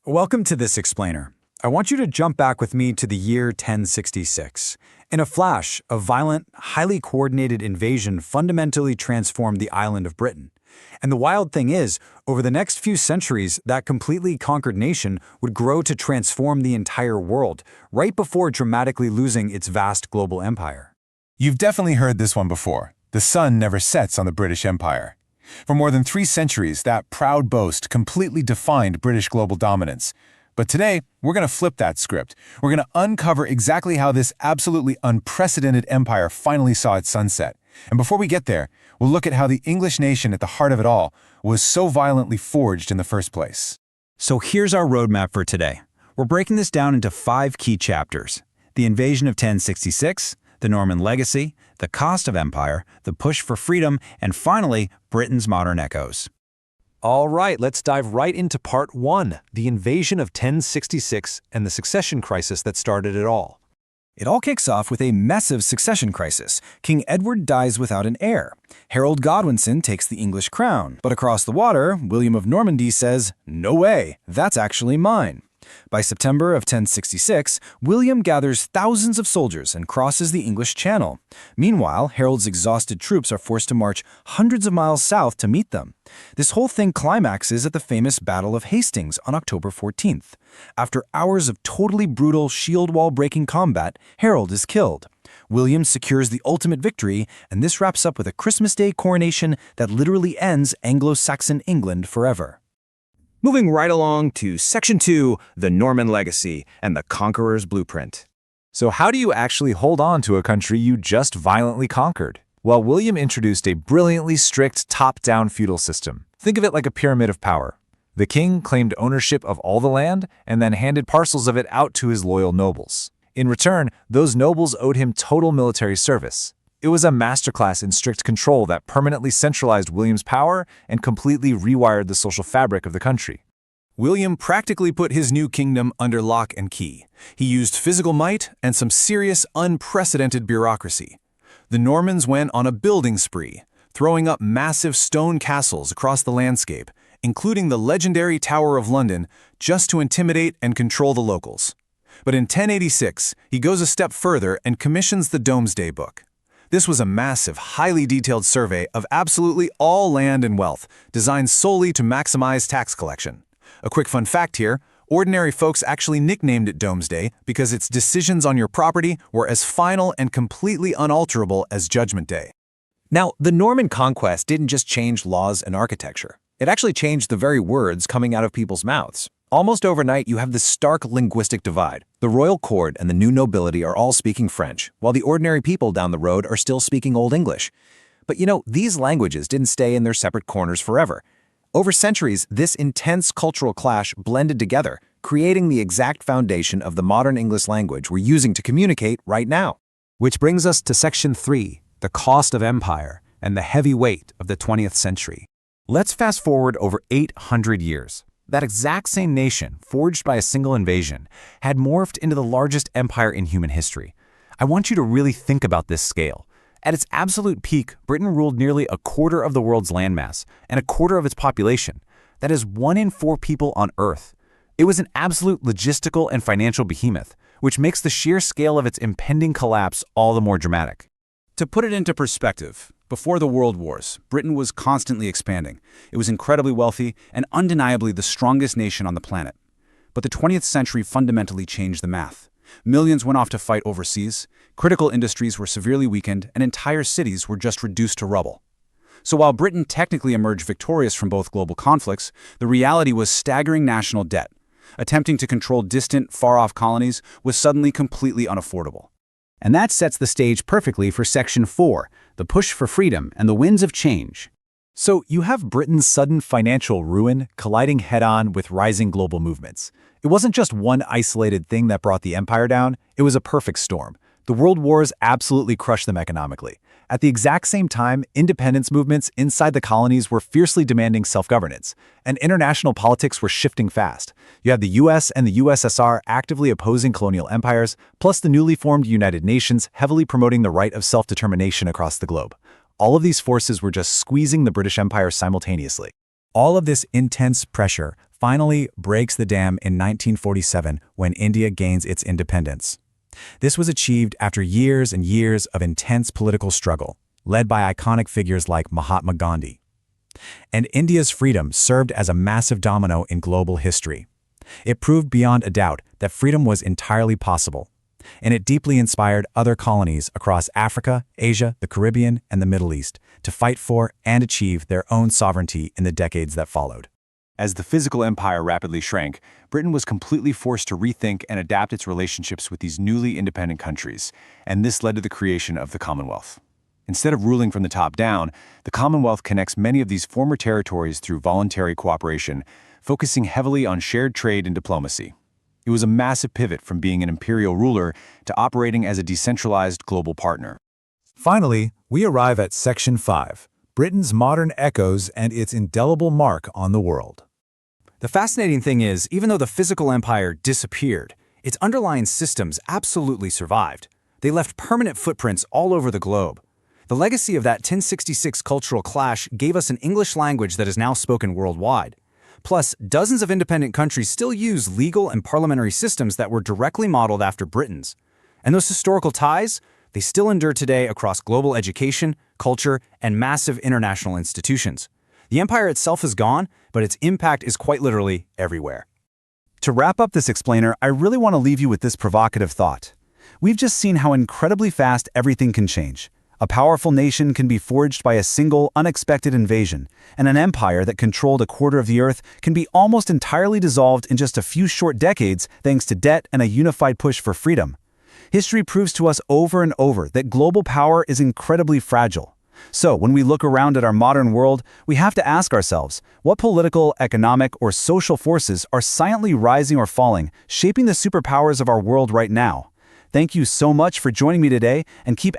Welcome to this explainer. I want you to jump back with me to the year 1066. In a flash, a violent, highly coordinated invasion fundamentally transformed the island of Britain. And the wild thing is, over the next few centuries, that completely conquered nation would grow to transform the entire world, right before dramatically losing its vast global empire. You've definitely heard this one before. The sun never sets on the British Empire. For more than 3 centuries, that proud boast completely defined British global dominance. But today, we're going to flip that script. We're going to uncover exactly how this absolutely unprecedented empire finally saw its sunset. And before we get there, we'll look at how the English nation at the heart of it all was so violently forged in the first place. So here's our roadmap for today. We're breaking this down into 5 key chapters: the invasion of 1066, the Norman legacy, the cost of empire, the push for freedom, and finally, Britain's modern echoes. All right, let's dive right into part 1, the invasion of 1066 and the succession crisis that started it all. It all kicks off with a massive succession crisis. King Edward dies without an heir. Harold Godwinson takes the English crown. But across the water, William of Normandy says, "No way, that's actually mine." By September of 1066, William gathers thousands of soldiers and crosses the English Channel. Meanwhile, Harold's exhausted troops are forced to march hundreds of miles south to meet them. This whole thing climaxes at the famous Battle of Hastings on October 14th. After hours of totally brutal shield wall-breaking combat, Harold is killed. William secures the ultimate victory, and this wraps up with a Christmas Day coronation that literally ends Anglo Saxon England forever. Moving right along to Section 2, the Norman legacy and the Conqueror's blueprint. So how do you actually hold on to a country you just violently conquered? Well, William introduced a brilliantly strict top-down feudal system. Think of it like a pyramid of power. The king claimed ownership of all the land and then handed parcels of it out to his loyal nobles. In return, those nobles owed him total military service. It was a masterclass in strict control that permanently centralized William's power and completely rewired the social fabric of the country. William practically put his new kingdom under lock and key. He used physical might and some serious, unprecedented bureaucracy. The Normans went on a building spree, throwing up massive stone castles across the landscape, including the legendary Tower of London, just to intimidate and control the locals. But in 1086, he goes a step further and commissions the Domesday Book. This was a massive, highly detailed survey of absolutely all land and wealth, designed solely to maximize tax collection. A quick fun fact here, ordinary folks actually nicknamed it Domesday because its decisions on your property were as final and completely unalterable as Judgment Day. Now, the Norman Conquest didn't just change laws and architecture. It actually changed the very words coming out of people's mouths. Almost overnight, you have this stark linguistic divide. The royal court and the new nobility are all speaking French, while the ordinary people down the road are still speaking Old English. But these languages didn't stay in their separate corners forever. Over centuries, this intense cultural clash blended together, creating the exact foundation of the modern English language we're using to communicate right now. Which brings us to Section 3, the cost of empire and the heavy weight of the 20th century. Let's fast forward over 800 years. That exact same nation, forged by a single invasion, had morphed into the largest empire in human history. I want you to really think about this scale. At its absolute peak, Britain ruled nearly a quarter of the world's landmass and a quarter of its population. That is 1 in 4 people on Earth. It was an absolute logistical and financial behemoth, which makes the sheer scale of its impending collapse all the more dramatic. To put it into perspective, before the World Wars, Britain was constantly expanding. It was incredibly wealthy and undeniably the strongest nation on the planet. But the 20th century fundamentally changed the math. Millions went off to fight overseas, critical industries were severely weakened, and entire cities were just reduced to rubble. So while Britain technically emerged victorious from both global conflicts, the reality was staggering national debt. Attempting to control distant, far-off colonies was suddenly completely unaffordable. And that sets the stage perfectly for Section 4, the push for freedom and the winds of change. So you have Britain's sudden financial ruin colliding head-on with rising global movements. It wasn't just one isolated thing that brought the empire down, it was a perfect storm. The world wars absolutely crushed them economically. At the exact same time, independence movements inside the colonies were fiercely demanding self-governance, and international politics were shifting fast. You had the US and the USSR actively opposing colonial empires, plus the newly formed United Nations heavily promoting the right of self-determination across the globe. All of these forces were just squeezing the British Empire simultaneously. All of this intense pressure finally breaks the dam in 1947 when India gains its independence. This was achieved after years and years of intense political struggle, led by iconic figures like Mahatma Gandhi. And India's freedom served as a massive domino in global history. It proved beyond a doubt that freedom was entirely possible, and it deeply inspired other colonies across Africa, Asia, the Caribbean, and the Middle East to fight for and achieve their own sovereignty in the decades that followed. As the physical empire rapidly shrank, Britain was completely forced to rethink and adapt its relationships with these newly independent countries, and this led to the creation of the Commonwealth. Instead of ruling from the top down, the Commonwealth connects many of these former territories through voluntary cooperation, focusing heavily on shared trade and diplomacy. It was a massive pivot from being an imperial ruler to operating as a decentralized global partner. Finally, we arrive at Section 5, Britain's modern echoes and its indelible mark on the world. The fascinating thing is, even though the physical empire disappeared, its underlying systems absolutely survived. They left permanent footprints all over the globe. The legacy of that 1066 cultural clash gave us an English language that is now spoken worldwide. Plus, dozens of independent countries still use legal and parliamentary systems that were directly modeled after Britain's. And those historical ties, they still endure today across global education, culture, and massive international institutions. The empire itself is gone, but its impact is quite literally everywhere. To wrap up this explainer, I really want to leave you with this provocative thought. We've just seen how incredibly fast everything can change. A powerful nation can be forged by a single, unexpected invasion, and an empire that controlled a quarter of the earth can be almost entirely dissolved in just a few short decades thanks to debt and a unified push for freedom. History proves to us over and over that global power is incredibly fragile. So, when we look around at our modern world, we have to ask ourselves, what political, economic, or social forces are silently rising or falling, shaping the superpowers of our world right now? Thank you so much for joining me today, and keep